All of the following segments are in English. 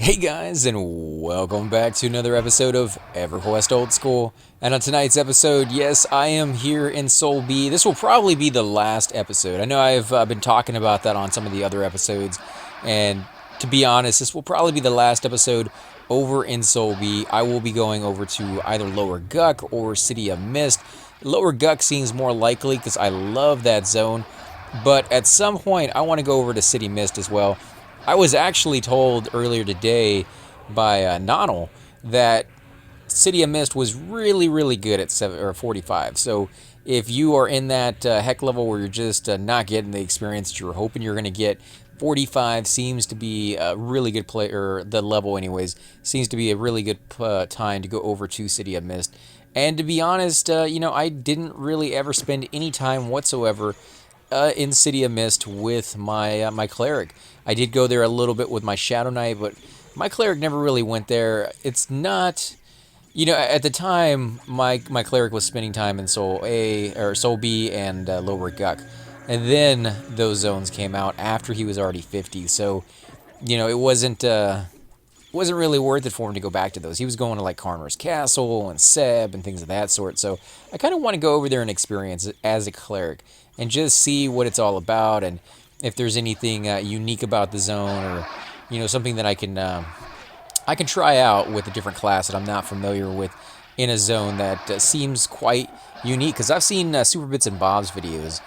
Hey guys, and welcome back to another episode of Everquest Old School. And on tonight's episode, yes, I am here in Soul B. This will probably be the last episode. I know I've been talking about that on some of the other episodes, and to be honest, this will probably be the last episode over in Soul B. I will be going over to either Lower Guck or City of Mist. Lower Guck seems more likely because I love that zone, but at some point, I want to go over to City Mist as well. I was actually told earlier today by Nonal that City of Mist was really, really good at 45. So if you are in that heck level where you're just not getting the experience that you're hoping you're going to get, 45 seems to be a really good play, or the level, anyways, seems to be a really good time to go over to City of Mist. And to be honest, I didn't really ever spend any time whatsoever in City of Mist with my Cleric. I did go there a little bit with my Shadow Knight, but my Cleric never really went there. It's not, at the time, my Cleric was spending time in Soul A or Soul B and Lower Guck, and then those zones came out after he was already 50. So, it wasn't really worth it for him to go back to those. He was going to like Karner's Castle and Seb and things of that sort. So I kind of want to go over there and experience it as a cleric and just see what it's all about and if there's anything unique about the zone or something that I can try out with a different class that I'm not familiar with in a zone that seems quite unique. Because I've seen Super Bits and Bob's videos,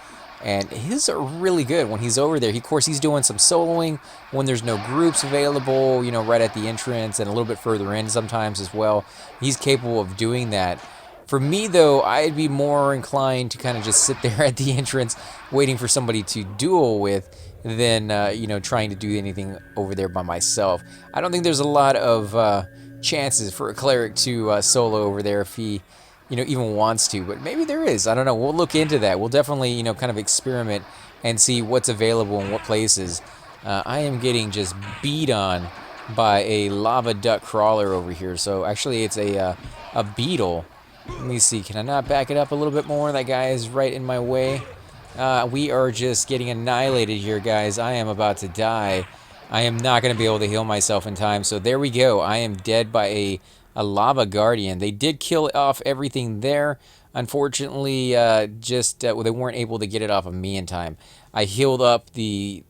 and his are really good when he's over there. Of course, he's doing some soloing when there's no groups available, right at the entrance and a little bit further in sometimes as well. He's capable of doing that. For me, though, I'd be more inclined to kind of just sit there at the entrance waiting for somebody to duel with than, trying to do anything over there by myself. I don't think there's a lot of chances for a cleric to solo over there if he even wants to, but maybe there is. I don't know. We'll look into that. We'll definitely, kind of experiment and see what's available in what places. I am getting just beat on by a lava duck crawler over here. So actually, it's a beetle. Let me see. Can I not back it up a little bit more? That guy is right in my way. We are just getting annihilated here, guys. I am about to die. I am not going to be able to heal myself in time. So there we go. I am dead by a lava guardian. They did kill off everything there. Unfortunately, they weren't able to get it off of me in time. I healed up the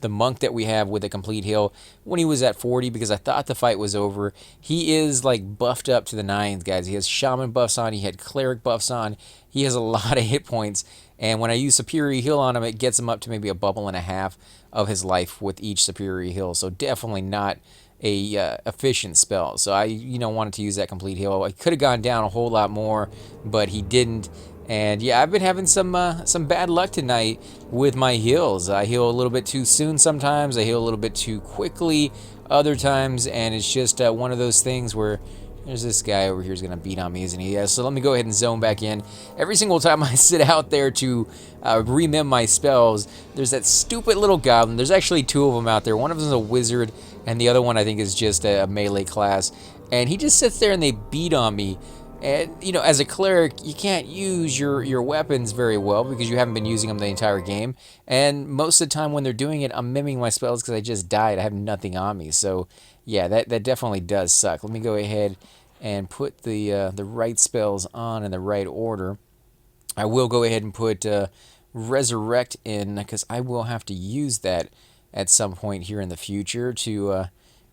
monk that we have with a complete heal when he was at 40 because I thought the fight was over. He is like buffed up to the nines, guys. He has shaman buffs on. He had cleric buffs on. He has a lot of hit points. And when I use superior heal on him, it gets him up to maybe a bubble and a half of his life with each superior heal. So definitely not a efficient spell. So I wanted to use that complete heal. I could have gone down a whole lot more, but he didn't. And yeah, I've been having some bad luck tonight with my heals. I heal a little bit too soon sometimes. I heal a little bit too quickly other times, and it's just one of those things where there's this guy over here who's going to beat on me, isn't he? Yeah, so let me go ahead and zone back in. Every single time I sit out there to remem my spells, there's that stupid little goblin. There's actually two of them out there. One of them is a wizard, and the other one I think is just a melee class. And he just sits there and they beat on me. And, as a cleric, you can't use your weapons very well because you haven't been using them the entire game. And most of the time when they're doing it, I'm miming my spells because I just died. I have nothing on me. So, yeah, that definitely does suck. Let me go ahead and put the right spells on in the right order. I will go ahead and put Resurrect in because I will have to use that at some point here in the future to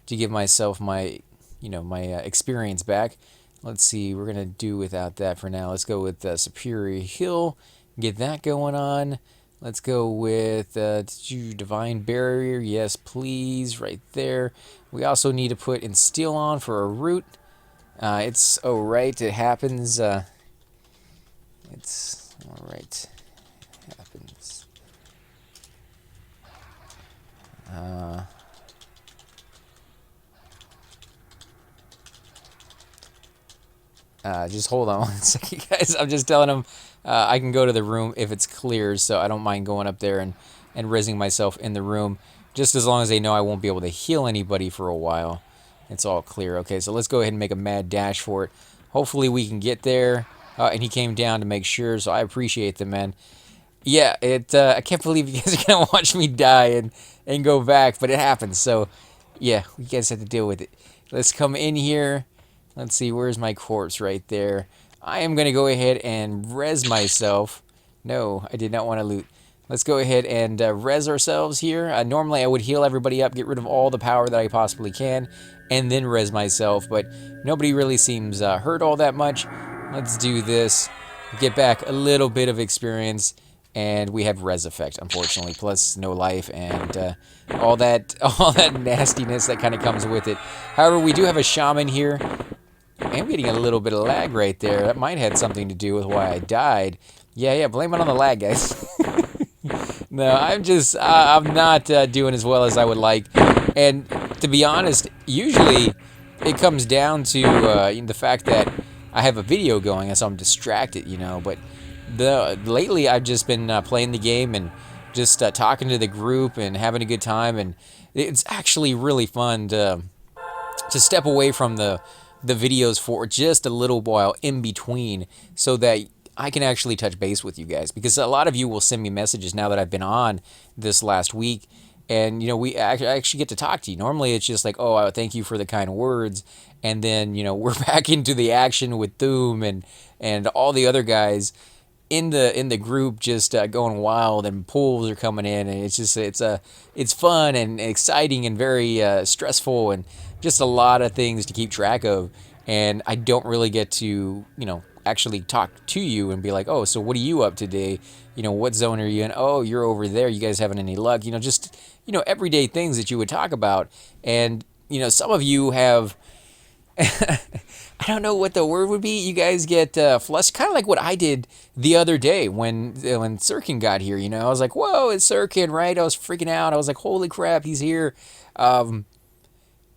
give myself my experience back. Let's see, we're going to do without that for now. Let's go with Superior Heal, get that going on. Let's go with Divine Barrier, yes please, right there. We also need to put Instill on for a root. It's alright, it happens. It's alright, it happens. Just hold on 1 second, guys. I'm just telling him I can go to the room if it's clear, so I don't mind going up there and rezzing myself in the room, just as long as they know I won't be able to heal anybody for a while. It's all clear. Okay, so let's go ahead and make a mad dash for it. Hopefully we can get there. And he came down to make sure, so I appreciate the man. Yeah, I can't believe you guys are going to watch me die and go back, but it happens. So Yeah, you guys have to deal with it. Let's come in here. Let's see, where's my corpse right there? I am going to go ahead and res myself. No, I did not want to loot. Let's go ahead and res ourselves here. Normally I would heal everybody up, get rid of all the power that I possibly can, and then res myself, but nobody really seems hurt all that much. Let's do this. Get back a little bit of experience, and we have res effect, unfortunately, plus no life and all that all that nastiness that kind of comes with it. However, we do have a shaman here. I am getting a little bit of lag right there. That might have something to do with why I died. Yeah, blame it on the lag, guys. No, I'm not doing as well as I would like. And to be honest, usually it comes down to the fact that I have a video going, and so I'm distracted, But lately I've just been playing the game and just talking to the group and having a good time, and it's actually really fun to step away from the videos for just a little while in between, so that I can actually touch base with you guys, because a lot of you will send me messages now that I've been on this last week, and we actually get to talk to you. Normally it's just like, oh, thank you for the kind words, and then we're back into the action with Doom and all the other guys in the group, just going wild, and pulls are coming in, and it's fun and exciting and very stressful, and just a lot of things to keep track of. And I don't really get to actually talk to you and be like, oh, so what are you up today? What zone are you in? Oh, you're over there. You guys having any luck? Just everyday things that you would talk about. And some of you have I don't know what the word would be. You guys get flushed, kind of like what I did the other day when Sirkin got here. I was like, "Whoa, it's Sirkin!" Right? I was freaking out. I was like, "Holy crap, he's here!" Um,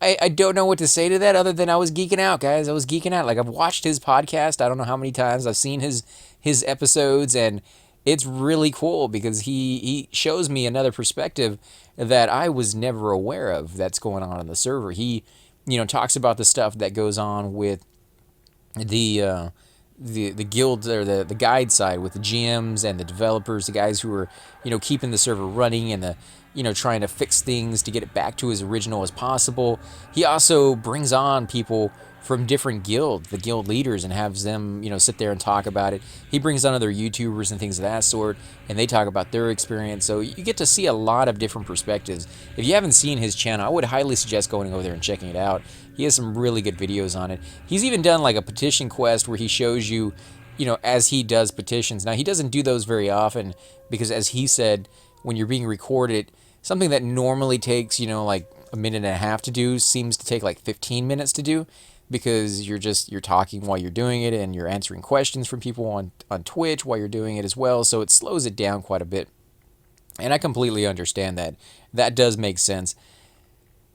I don't know what to say to that other than I was geeking out, guys. I was geeking out. Like, I've watched his podcast. I don't know how many times I've seen his episodes, and it's really cool because he shows me another perspective that I was never aware of that's going on the server. He talks about the stuff that goes on with the the guild, or the guide side, with the GMs and the developers, the guys who are keeping the server running, and the trying to fix things to get it back to as original as possible. He also brings on people from different guilds, the guild leaders, and has them sit there and talk about it. He brings on other YouTubers and things of that sort, and they talk about their experience. So you get to see a lot of different perspectives. If you haven't seen his channel, I would highly suggest going over there and checking it out. He has some really good videos on it. He's even done like a petition quest where he shows you, as he does petitions. Now, he doesn't do those very often because, as he said, when you're being recorded, something that normally takes, like a minute and a half to do seems to take like 15 minutes to do, because you're talking while you're doing it, and you're answering questions from people on Twitch while you're doing it as well. So it slows it down quite a bit. And I completely understand that. That does make sense.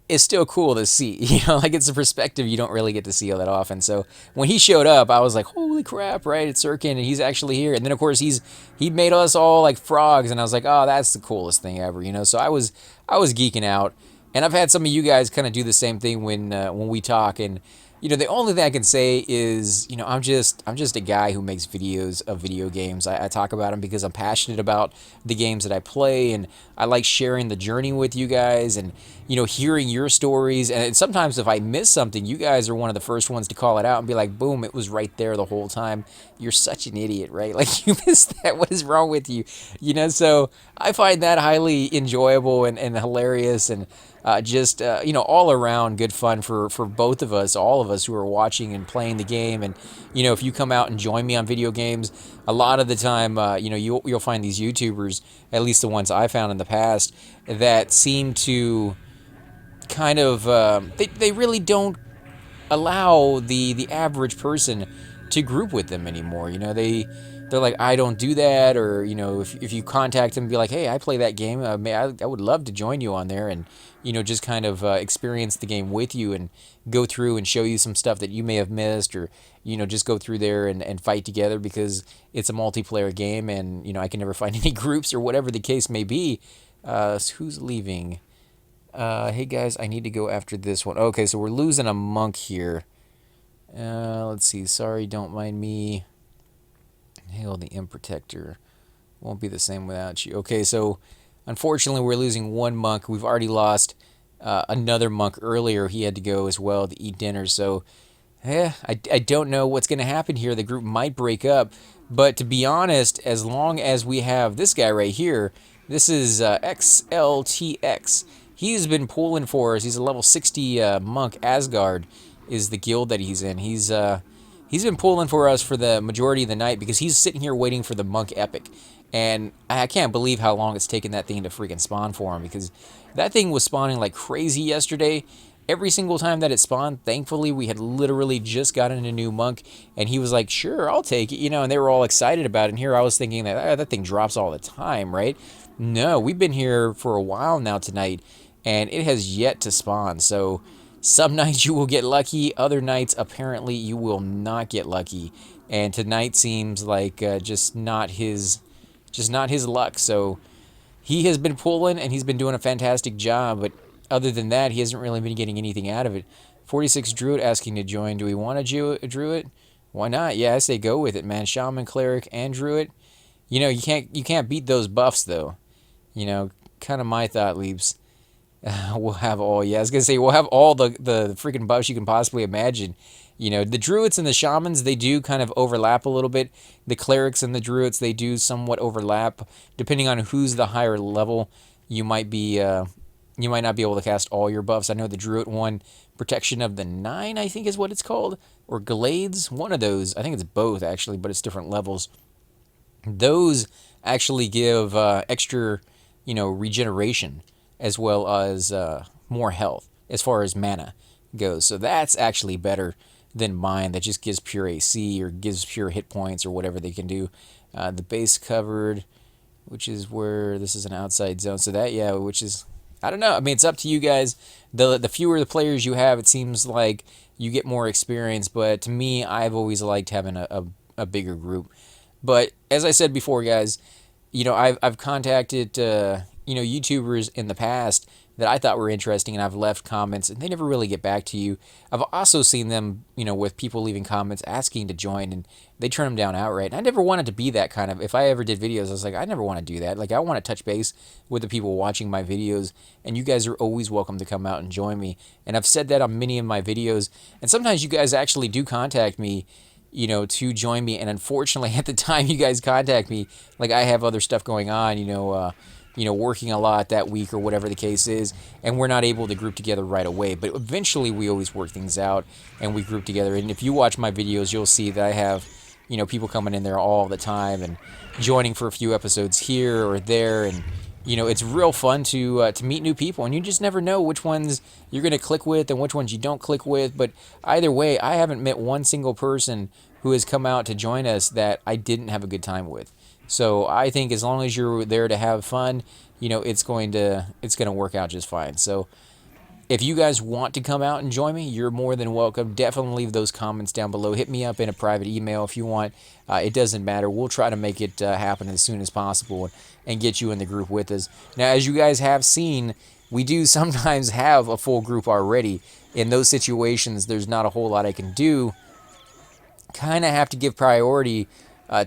It's still cool to see, like, it's a perspective you don't really get to see all that often. So when he showed up, I was like, holy crap, right? It's Sirkin, and he's actually here. And then, of course, he made us all like frogs, and I was like, oh, that's the coolest thing ever, So I was geeking out. And I've had some of you guys kind of do the same thing when we talk. And the only thing I can say is, I'm just a guy who makes videos of video games. I talk about them because I'm passionate about the games that I play, and I like sharing the journey with you guys, and hearing your stories. And sometimes if I miss something, you guys are one of the first ones to call it out and be like, boom, it was right there the whole time. You're such an idiot, right? Like, you missed that. What is wrong with you? So I find that highly enjoyable and hilarious, and just all around good fun for both of us, all of us who are watching and playing the game. And if you come out and join me on video games, a lot of the time you'll find these YouTubers, at least the ones I found in the past, that seem to kind of they really don't allow the average person to group with them anymore. They're like, I don't do that. Or if you contact them, be like, hey, I play that game, I would love to join you on there, and just kind of experience the game with you, and go through and show you some stuff that you may have missed, or just go through there and fight together, because it's a multiplayer game, and I can never find any groups, or whatever the case may be. So who's leaving? Hey guys, I need to go after this one. Okay, so we're losing a monk here. Let's see. Sorry, don't mind me. Hail the Imp Protector. Won't be the same without you. Okay, so unfortunately we're losing one monk. We've already lost another monk earlier. He had to go as well to eat dinner. So, I don't know what's going to happen here. The group might break up. But to be honest, as long as we have this guy right here, this is XLTX. He's been pulling for us. He's a level 60 monk. Asgard is the guild that he's in. He's been pulling for us for the majority of the night because he's sitting here waiting for the monk epic. And I can't believe how long it's taken that thing to freaking spawn for him, because that thing was spawning like crazy yesterday. Every single time that it spawned, thankfully, we had literally just gotten a new monk, and he was like, sure, I'll take it, and they were all excited about it. And here I was thinking that that thing drops all the time, right? No, we've been here for a while now tonight, and it has yet to spawn. So some nights you will get lucky, other nights apparently you will not get lucky. And tonight seems like just not his luck. So he has been pulling, and he's been doing a fantastic job, but other than that, he hasn't really been getting anything out of it. 46 Druid asking to join. Do we want a Druid? Why not? Yeah, I say go with it, man. Shaman, Cleric, and Druid. You can't beat those buffs, though. Kind of my thought, Leaps. We'll have all, yeah, I was going to say, we'll have all the freaking buffs you can possibly imagine. The druids and the shamans, they do kind of overlap a little bit. The clerics and the druids, they do somewhat overlap. Depending on who's the higher level, you might not be able to cast all your buffs. I know the druid one, Protection of the Nine, I think is what it's called, or Glades, one of those. I think it's both, actually, but it's different levels. Those actually give extra, regeneration, as well as more health as far as mana goes. So that's actually better than mine that just gives pure AC or gives pure hit points or whatever they can do. The base covered, which is where this is an outside zone. So that, yeah, which is, I don't know. I mean, it's up to you guys. The fewer the players you have, it seems like you get more experience. But to me, I've always liked having a bigger group. But as I said before, guys, I've contacted YouTubers in the past that I thought were interesting, and I've left comments, and they never really get back to you. I've also seen them, with people leaving comments asking to join, and they turn them down outright. And I never wanted to be that kind of. If I ever did videos, I was like, I never want to do that. Like, I want to touch base with the people watching my videos, and you guys are always welcome to come out and join me. And I've said that on many of my videos, and sometimes you guys actually do contact me, to join me. And unfortunately, at the time you guys contact me, like, I have other stuff going on, working a lot that week or whatever the case is, and we're not able to group together right away. But eventually we always work things out and we group together. And if you watch my videos, you'll see that I have, people coming in there all the time and joining for a few episodes here or there. And, it's real fun to meet new people, and you just never know which ones you're going to click with and which ones you don't click with. But either way, I haven't met one single person who has come out to join us that I didn't have a good time with. So I think as long as you're there to have fun, it's going to work out just fine. So if you guys want to come out and join me, you're more than welcome. Definitely leave those comments down below. Hit me up in a private email if you want. It doesn't matter. We'll try to make it happen as soon as possible and get you in the group with us. Now, as you guys have seen, we do sometimes have a full group already. In those situations, there's not a whole lot I can do. Kind of have to give priority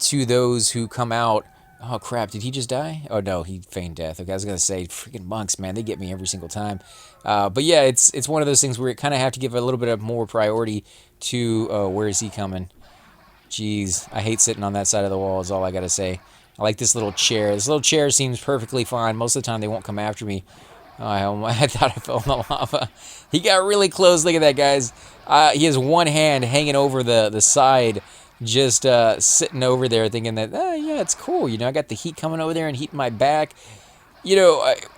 to those who come out. Oh, crap. Did he just die? Oh, no. He feigned death. Okay, I was going to say, freaking monks, man. They get me every single time. But, yeah, it's one of those things where you kind of have to give a little bit of more priority to... where is he coming? Jeez. I hate sitting on that side of the wall is all I got to say. I like this little chair. This little chair seems perfectly fine. Most of the time, they won't come after me. Oh, I thought I fell in the lava. He got really close. Look at that, guys. He has one hand hanging over the side, just sitting over there thinking that, yeah, it's cool. I got the heat coming over there and heating my back.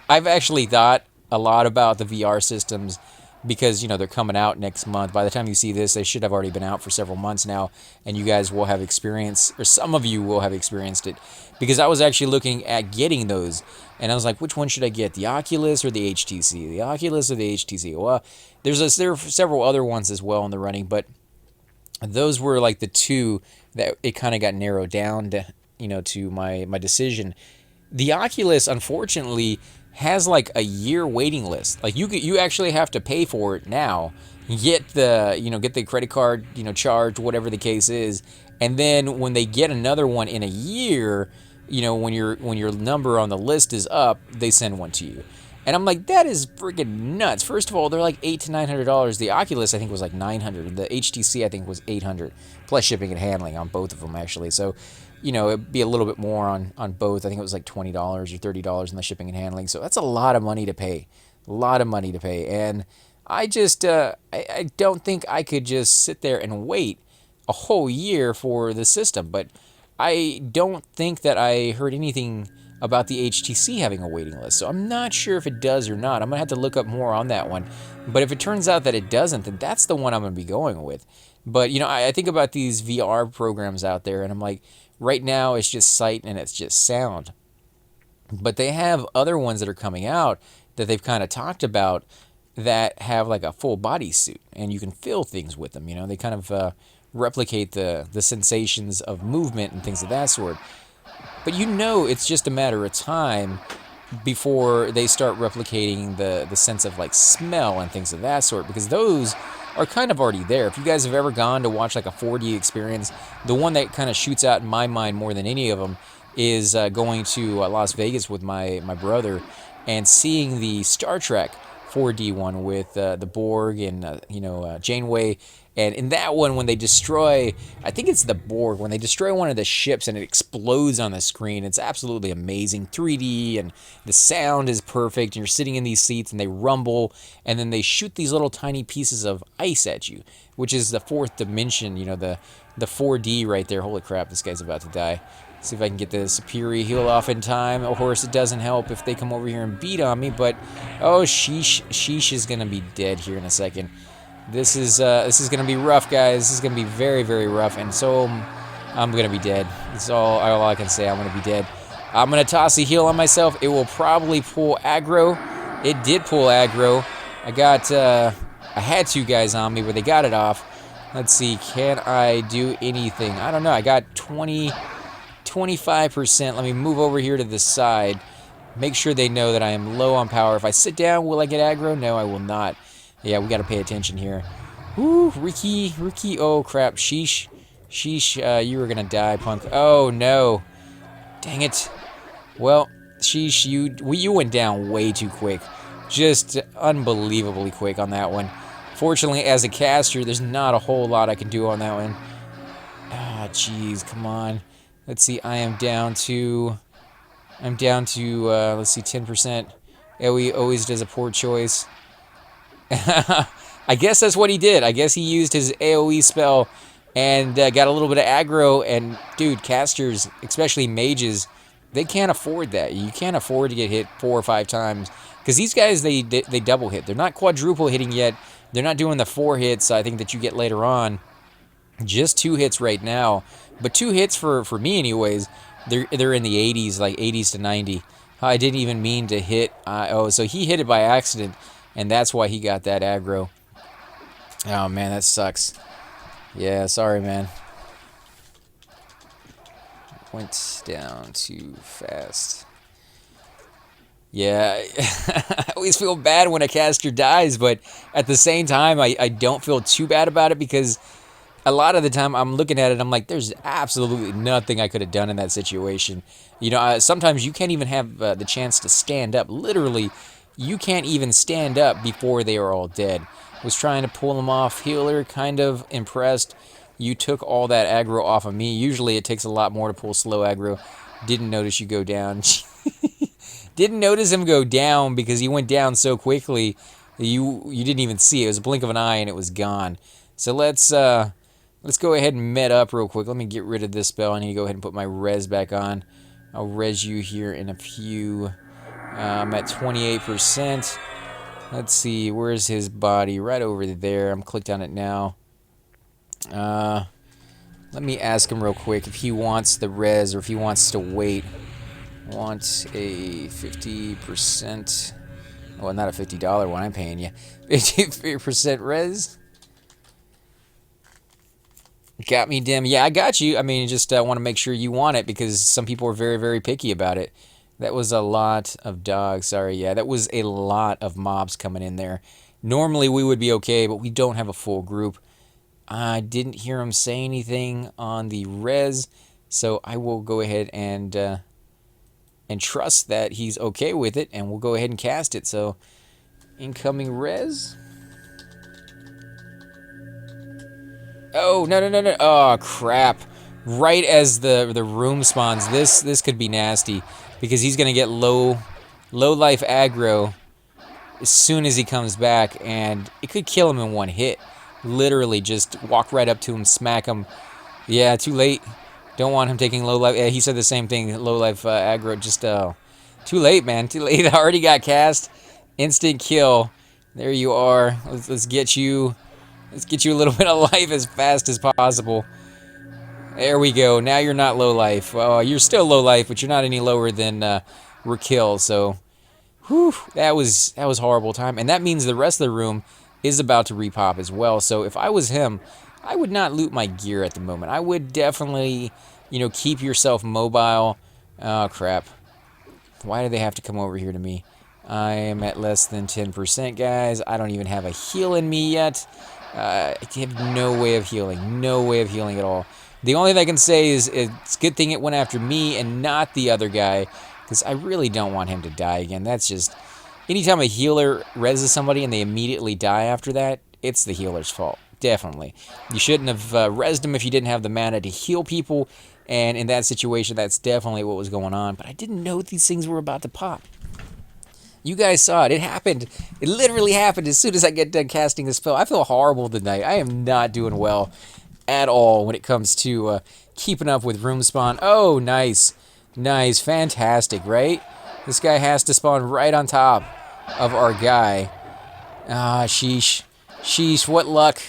I've actually thought a lot about the VR systems because, they're coming out next month. By the time you see this, they should have already been out for several months now, and you guys will have experience, or some of you will have experienced it, because I was actually looking at getting those, and I was like, which one should I get, the Oculus or the HTC? The Oculus or the HTC? Well, there are several other ones as well in the running, but those were like the two that it kind of got narrowed down to, to my decision. The Oculus, unfortunately, has like a year waiting list. Like you actually have to pay for it now, get the credit card, charged, whatever the case is, and then when they get another one in a year, when your number on the list is up, they send one to you. And I'm like, that is freaking nuts. First of all, they're like $800 to $900. The Oculus I think was like $900. The HTC I think was $800 plus shipping and handling on both of them actually. So, it'd be a little bit more on both. I think it was like $20 or $30 in the shipping and handling. So that's a lot of money to pay. A lot of money to pay. And I just I don't think I could just sit there and wait a whole year for the system. But I don't think that I heard anything about the HTC having a waiting list. So I'm not sure if it does or not. I'm going to have to look up more on that one. But if it turns out that it doesn't, then that's the one I'm going to be going with. But, I think about these VR programs out there, and I'm like, right now it's just sight and it's just sound. But they have other ones that are coming out that they've kind of talked about that have like a full body suit, and you can feel things with them. They kind of replicate the sensations of movement and things of that sort. But it's just a matter of time before they start replicating the sense of like smell and things of that sort, because those are kind of already there. If you guys have ever gone to watch like a 4D experience, the one that kind of shoots out in my mind more than any of them is going to Las Vegas with my brother and seeing the Star Trek 4D one with the Borg and Janeway. And in that one, when they destroy, I think it's the Borg, when they destroy one of the ships and it explodes on the screen, it's absolutely amazing. 3D, and the sound is perfect, and you're sitting in these seats and they rumble, and then they shoot these little tiny pieces of ice at you, which is the fourth dimension, the 4D right there. Holy crap, this guy's about to die. See if I can get the superior heal off in time. Of course, it doesn't help if they come over here and beat on me, but oh, sheesh is going to be dead here in a second. This is going to be rough, guys. This is going to be very, very rough, and so I'm going to be dead. That's all I can say. I'm going to be dead. I'm going to toss a heal on myself. It will probably pull aggro. It did pull aggro. I had two guys on me, but they got it off. Let's see. Can I do anything? I don't know. I got 25%. Let me move over here to the side. Make sure they know that I am low on power. If I sit down, will I get aggro? No, I will not. Yeah, we got to pay attention here. Ooh, Ricky. Oh, crap. Sheesh, you were going to die, punk. Oh, no. Dang it. Well, sheesh, you went down way too quick. Just unbelievably quick on that one. Fortunately, as a caster, there's not a whole lot I can do on that one. Ah, jeez, come on. Let's see, I'm down to, let's see, 10%. Ewi always does a poor choice. I guess that's what he did. I guess he used his AoE spell and got a little bit of aggro. And, dude, casters, especially mages, they can't afford that. You can't afford to get hit 4 or 5 times. Because these guys, they double hit. They're not quadruple hitting yet. They're not doing the 4 hits, I think, that you get later on. Just 2 hits right now. But 2 hits for me, anyways, they're in the 80s, like 80s to 90. I didn't even mean to hit. So he hit it by accident. And that's why he got that aggro. Oh, man, that sucks. Yeah, sorry, man. Went down too fast. Yeah, I always feel bad when a caster dies, but at the same time, I don't feel too bad about it because a lot of the time I'm looking at it, I'm like, there's absolutely nothing I could have done in that situation. Sometimes you can't even have the chance to stand up. Literally, you can't even stand up before they are all dead. Was trying to pull them off. Healer, kind of impressed. You took all that aggro off of me. Usually it takes a lot more to pull slow aggro. Didn't notice you go down. Didn't notice him go down because he went down so quickly. You didn't even see it. It was a blink of an eye and it was gone. So let's go ahead and med up real quick. Let me get rid of this spell. I need to go ahead and put my res back on. I'll res you here in a few. I'm at 28%. Let's see, where's his body? Right over there. I'm clicked on it now. Let me ask him real quick if he wants the res or if he wants to wait. Want a 50%. Well, not a $50 one. I'm paying you. 50% res. Got me, Dim. Yeah, I got you. I mean, just want to make sure you want it because some people are very, very picky about it. That was a lot of dogs. Sorry, yeah, that was a lot of mobs coming in there. Normally we would be okay, but we don't have a full group. I didn't hear him say anything on the res, so I will go ahead and and trust that he's okay with it, and we'll go ahead and cast it. So, incoming res. Oh, no, no, no, no. Oh, crap. Right as the room spawns, this could be nasty, because he's going to get low life aggro as soon as he comes back, and it could kill him in one hit. Literally, just walk right up to him, smack him. Yeah, too late. Don't want him taking low life. Yeah, he said the same thing. Low life aggro. Just too late, man. Too late. I already got cast. Instant kill. There you are. Let's get you. Let's get you a little bit of life as fast as possible. There we go. Now you're not low life. Well, you're still low life, but you're not any lower than Raquel. So, whew, that was horrible time. And that means the rest of the room is about to repop as well. So if I was him, I would not loot my gear at the moment. I would definitely, keep yourself mobile. Oh, crap. Why do they have to come over here to me? I am at less than 10%, guys. I don't even have a heal in me yet. I have no way of healing. No way of healing at all. The only thing I can say is it's a good thing it went after me and not the other guy, because I really don't want him to die again. That's just... Anytime a healer reses somebody and they immediately die after that, it's the healer's fault. Definitely. You shouldn't have resed him if you didn't have the mana to heal people, and in that situation, that's definitely what was going on. But I didn't know these things were about to pop. You guys saw it. It happened. It literally happened as soon as I get done casting this spell. I feel horrible tonight. I am not doing well at all when it comes to keeping up with room spawn. Oh, nice. Nice. Fantastic, right? This guy has to spawn right on top of our guy. Ah, sheesh. Sheesh, what luck.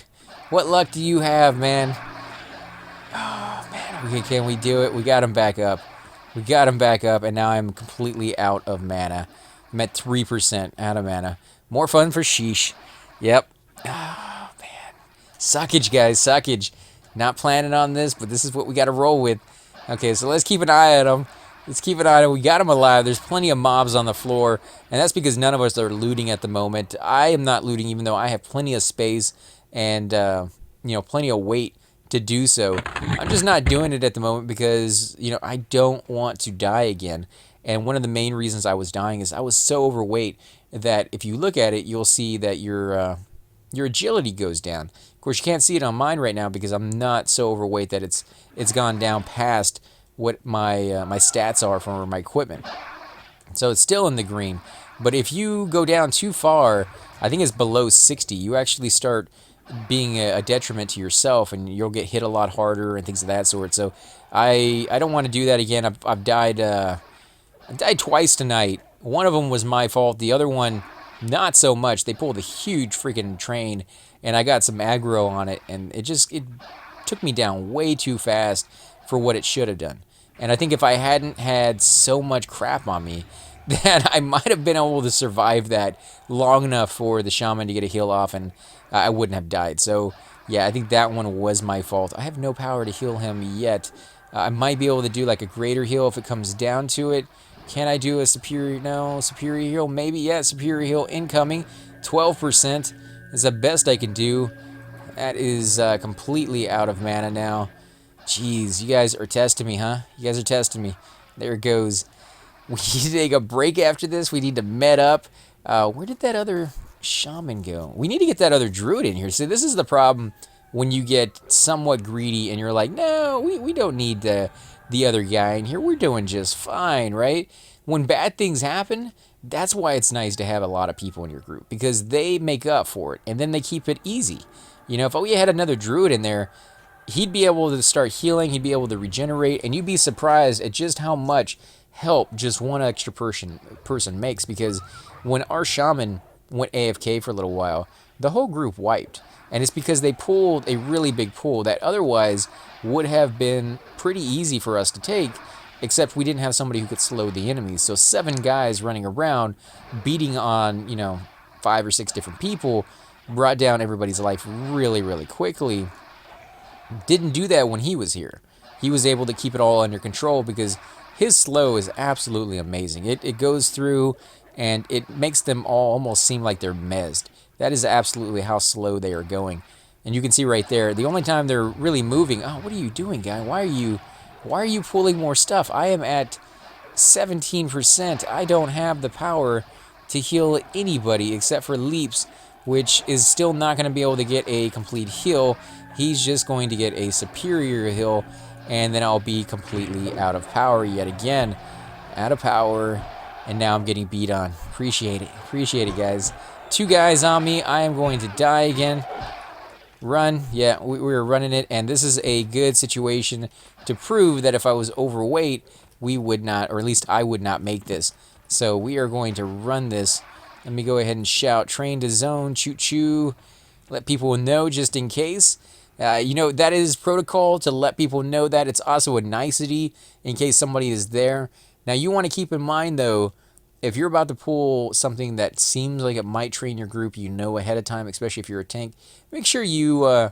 What luck do you have, man? Oh, man. Okay, can we do it? We got him back up. We got him back up, and now I'm completely out of mana. I'm at 3% out of mana. More fun for sheesh. Yep. Oh, man. Suckage, guys. Suckage. Not planning on this, but this is what we got to roll with. Okay, so let's keep an eye at him. Let's keep an eye on him. We got him alive. There's plenty of mobs on the floor, and that's because none of us are looting at the moment. I am not looting, even though I have plenty of space and plenty of weight to do so. I'm just not doing it at the moment because I don't want to die again. And one of the main reasons I was dying is I was so overweight that if you look at it, you'll see that your agility goes down. Of course, you can't see it on mine right now because I'm not so overweight that it's gone down past what my stats are for my equipment. So it's still in the green. But if you go down too far, I think it's below 60, you actually start being a detriment to yourself, and you'll get hit a lot harder and things of that sort. So I don't want to do that again. I've died twice tonight. One of them was my fault. The other one, not so much. They pulled a huge freaking train, and I got some aggro on it, and it took me down way too fast for what it should have done. And I think if I hadn't had so much crap on me, that I might have been able to survive that long enough for the shaman to get a heal off, and I wouldn't have died. So, yeah, I think that one was my fault. I have no power to heal him yet. I might be able to do like a greater heal if it comes down to it. Can I do a superior? No, superior heal? Maybe, yeah, superior heal incoming. 12% is the best I can do. That is completely out of mana now. Jeez, you guys are testing me, huh? You guys are testing me. There it goes. We need to take a break after this. We need to med up. Where did that other shaman go? We need to get that other druid in here. See, this is the problem when you get somewhat greedy and you're like, no, we don't need the other guy in here. We're doing just fine, right? When bad things happen, that's why it's nice to have a lot of people in your group, because they make up for it, and then they keep it easy. If we had another druid in there, he'd be able to start healing, he'd be able to regenerate, and you'd be surprised at just how much help just one extra person makes, because when our shaman went AFK for a little while, the whole group wiped. And it's because they pulled a really big pull that otherwise would have been pretty easy for us to take, except we didn't have somebody who could slow the enemies. So 7 guys running around, beating on, 5 or 6 different people, brought down everybody's life really, really quickly. Didn't do that when he was here. He was able to keep it all under control because his slow is absolutely amazing. It goes through and it makes them all almost seem like they're mezzed. That is absolutely how slow they are going. And you can see right there, the only time they're really moving... Oh, what are you doing, guy? Why are you pulling more stuff? I am at 17%. I don't have the power to heal anybody except for Leaps, which is still not going to be able to get a complete heal. He's just going to get a superior heal, and then I'll be completely out of power yet again. Out of power, and now I'm getting beat on. Appreciate it, guys. 2 guys on me. I am going to die again. Run. Yeah, we're running it, and this is a good situation to prove that if I was overweight, we would not, or at least I would not make this. So we are going to run this. Let me go ahead and shout, train to zone, choo-choo. Let people know just in case. You know, that is protocol to let people know that. It's also a nicety in case somebody is there. Now, you want to keep in mind, though, if you're about to pull something that seems like it might train your group, you know ahead of time, especially if you're a tank, make sure you,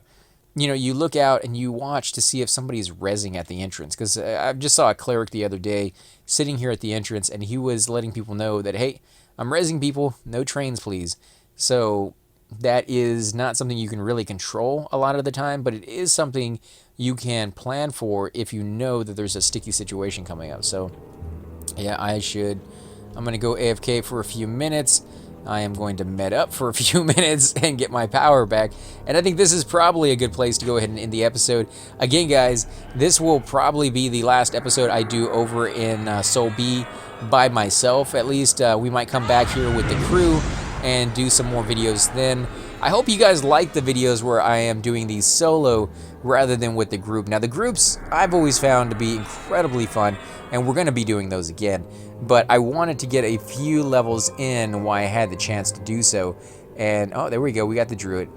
you look out and you watch to see if somebody's rezzing at the entrance. Because I just saw a Cleric the other day sitting here at the entrance, and he was letting people know that, hey, I'm rezzing people, no trains, please. So that is not something you can really control a lot of the time, but it is something you can plan for if you know that there's a sticky situation coming up. So, yeah, I'm going to go AFK for a few minutes. I am going to med up for a few minutes and get my power back. And I think this is probably a good place to go ahead and end the episode. Again, guys, this will probably be the last episode I do over in Sol B by myself. At least we might come back here with the crew and do some more videos then. I hope you guys like the videos where I am doing these solo rather than with the group. Now, the groups I've always found to be incredibly fun, and we're going to be doing those again. But I wanted to get a few levels in while I had the chance to do so. And, oh, there we go. We got the Druid.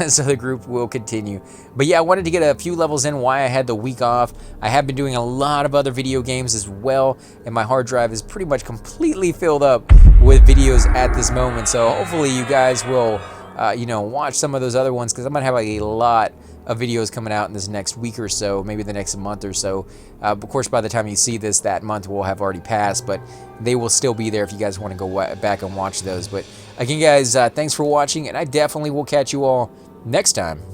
So the group will continue. But yeah, I wanted to get a few levels in while I had the week off. I have been doing a lot of other video games as well, and my hard drive is pretty much completely filled up with videos at this moment. So hopefully you guys will, watch some of those other ones, because I'm going to have a lot of videos coming out in this next week or so, maybe the next month or so. Of course, by the time you see this, that month will have already passed, but they will still be there if you guys want to go back and watch those. But again, guys, thanks for watching, and I definitely will catch you all next time.